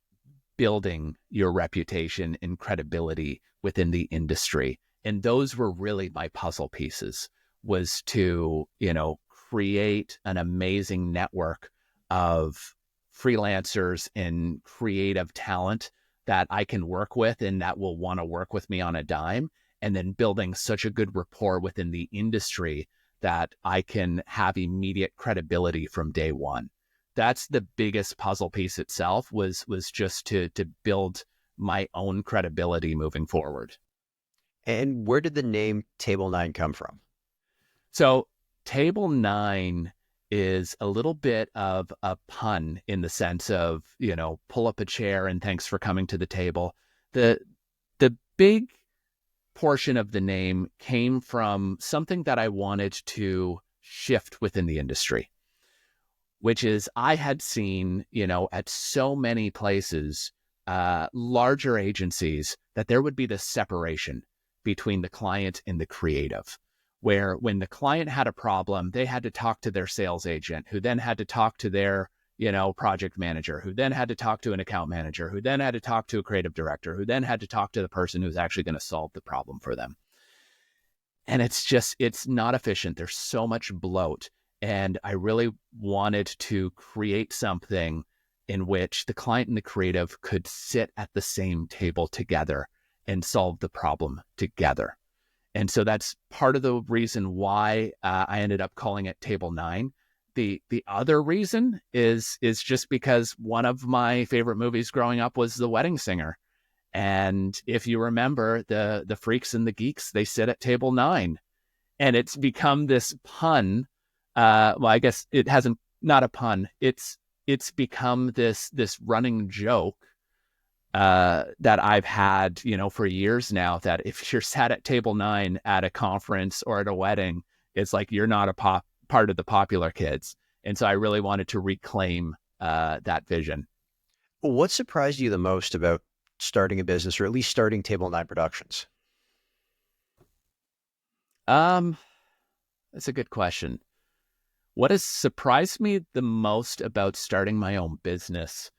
building your reputation and credibility within the industry. And those were really my puzzle pieces, was to, you know, create an amazing network of freelancers and creative talent that I can work with and that will want to work with me on a dime. And then building such a good rapport within the industry that I can have immediate credibility from day one. That's the biggest puzzle piece itself, was just to build my own credibility moving forward. And where did the name Table 9 come from? So Table 9 is a little bit of a pun in the sense of, you know, pull up a chair and thanks for coming to the table. The big portion of the name came from something that I wanted to shift within the industry, which is I had seen, you know, at so many places, larger agencies, that there would be this separation between the client and the creative, where when the client had a problem, they had to talk to their sales agent, who then had to talk to their, you know, project manager, who then had to talk to an account manager, who then had to talk to a creative director, who then had to talk to the person who's actually going to solve the problem for them. And it's not efficient. There's so much bloat. And I really wanted to create something in which the client and the creative could sit at the same table together and solve the problem together. And so that's part of the reason why I ended up calling it Table 9. The other reason is just because one of my favorite movies growing up was The Wedding Singer. And if you remember, the freaks and the geeks, they sit at Table 9. And it's become this pun. Well, I guess it hasn't, not a pun. It's become this running joke that I've had, you know, for years now, that if you're sat at Table 9 at a conference or at a wedding, it's like you're not a part of the popular kids. And so I really wanted to reclaim that vision. What surprised you the most about starting a business, or at least starting Table 9 Productions? That's a good question. What has surprised me the most about starting my own business?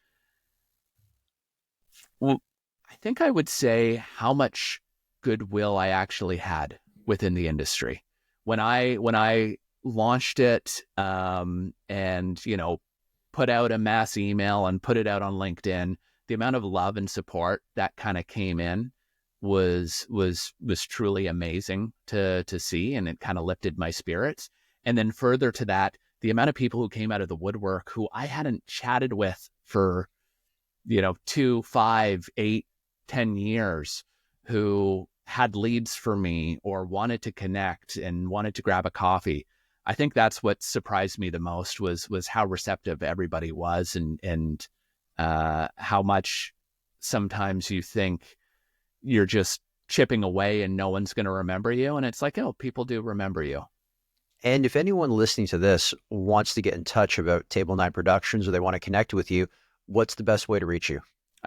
Well, I think I would say how much goodwill I actually had within the industry. When I launched it, and, you know, put out a mass email and put it out on LinkedIn, the amount of love and support that kind of came in was truly amazing to see, and it kind of lifted my spirits. And then further to that, the amount of people who came out of the woodwork who I hadn't chatted with for, you know, 2, 5, 8, 10 years, who had leads for me or wanted to connect and wanted to grab a coffee. I think that's what surprised me the most was how receptive everybody was, and how much sometimes you think you're just chipping away and no one's going to remember you. And it's like, oh, people do remember you. And if anyone listening to this wants to get in touch about Table 9 Productions or they want to connect with you, what's the best way to reach you?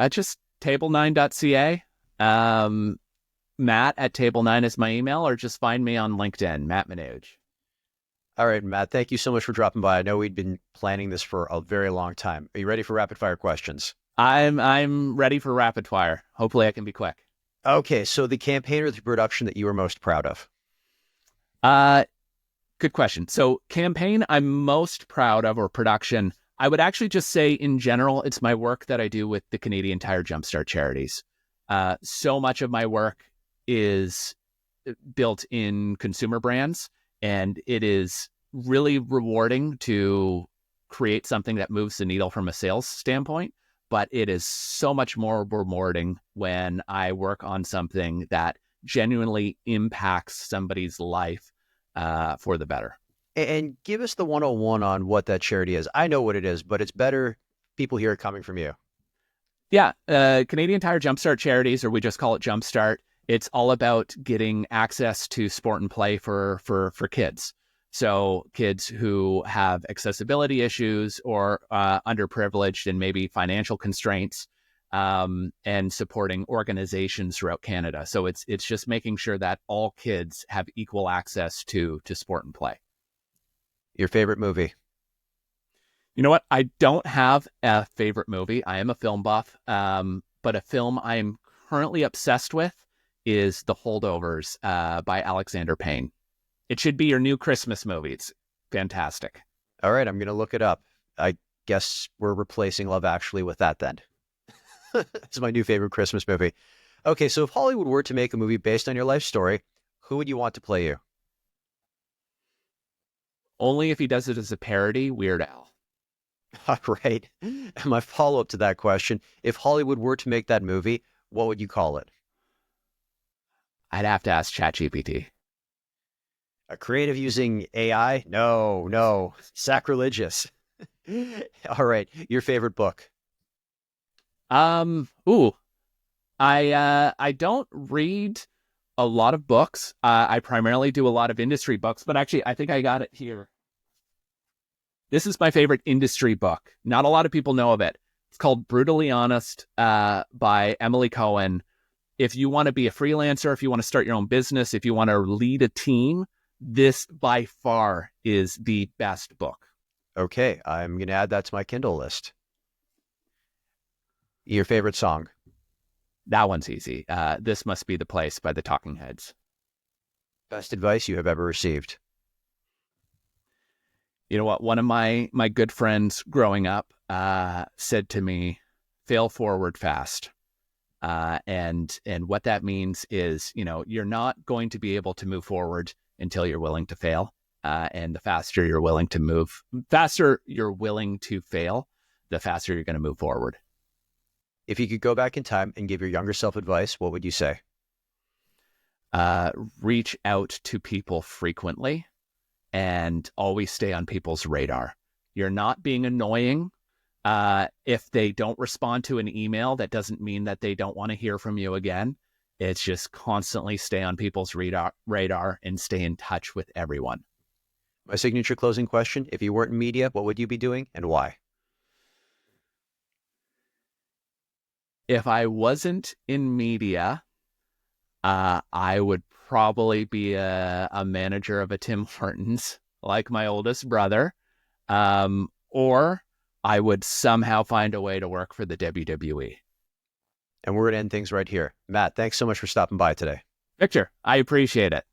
Just table9.ca. Matt at Table9 is my email, or just find me on LinkedIn, Matt Manuge. All right, Matt, thank you so much for dropping by. I know we'd been planning this for a very long time. Are you ready for rapid fire questions? I'm ready for rapid fire. Hopefully I can be quick. Okay, so the campaign or the production that you were most proud of? Good question. So campaign I'm most proud of, or production, I would actually just say in general, it's my work that I do with the Canadian Tire Jumpstart charities. So much of my work is built in consumer brands, and it is really rewarding to create something that moves the needle from a sales standpoint. But it is so much more rewarding when I work on something that genuinely impacts somebody's life for the better. And give us the 101 on what that charity is. I know what it is, but it's better people hear it coming from you. Yeah, Canadian Tire Jumpstart charities, or we just call it Jumpstart. It's all about getting access to sport and play for kids. So kids who have accessibility issues or underprivileged and maybe financial constraints, and supporting organizations throughout Canada. So it's just making sure that all kids have equal access to sport and play. Your favorite movie? You know what? I don't have a favorite movie. I am a film buff, but a film I'm currently obsessed with is The Holdovers by Alexander Payne. It should be your new Christmas movie. It's fantastic. All right, I'm going to look it up. I guess we're replacing Love Actually with that then. It's my new favorite Christmas movie. Okay, so if Hollywood were to make a movie based on your life story, who would you want to play you? Only if he does it as a parody, Weird Al. All right. And my follow-up to that question, if Hollywood were to make that movie, what would you call it? I'd have to ask ChatGPT. A creative using AI? No, sacrilegious. All right, your favorite book? I don't read a lot of books. I primarily do a lot of industry books, but actually I think I got it here. This is my favorite industry book. Not a lot of people know of it. It's called Brutally Honest by Emily Cohen. If you want to be a freelancer, if you want to start your own business, if you want to lead a team, this by far is the best book. Okay, I'm going to add that to my Kindle list. Your favorite song? That one's easy. This Must Be the Place by the Talking Heads. Best advice you have ever received? You know what? One of my good friends growing up said to me, fail forward fast. And what that means is, you're not going to be able to move forward until you're willing to fail. And the faster you're willing to fail, the faster you're going to move forward. If you could go back in time and give your younger self advice, what would you say? Reach out to people frequently and always stay on people's radar. You're not being annoying. If they don't respond to an email, that doesn't mean that they don't want to hear from you again. It's just constantly stay on people's radar and stay in touch with everyone. My signature closing question, if you weren't in media, what would you be doing and why? If I wasn't in media, I would probably be a manager of a Tim Hortons, like my oldest brother, or I would somehow find a way to work for the WWE. And we're going to end things right here. Matt, thanks so much for stopping by today. Victor, I appreciate it.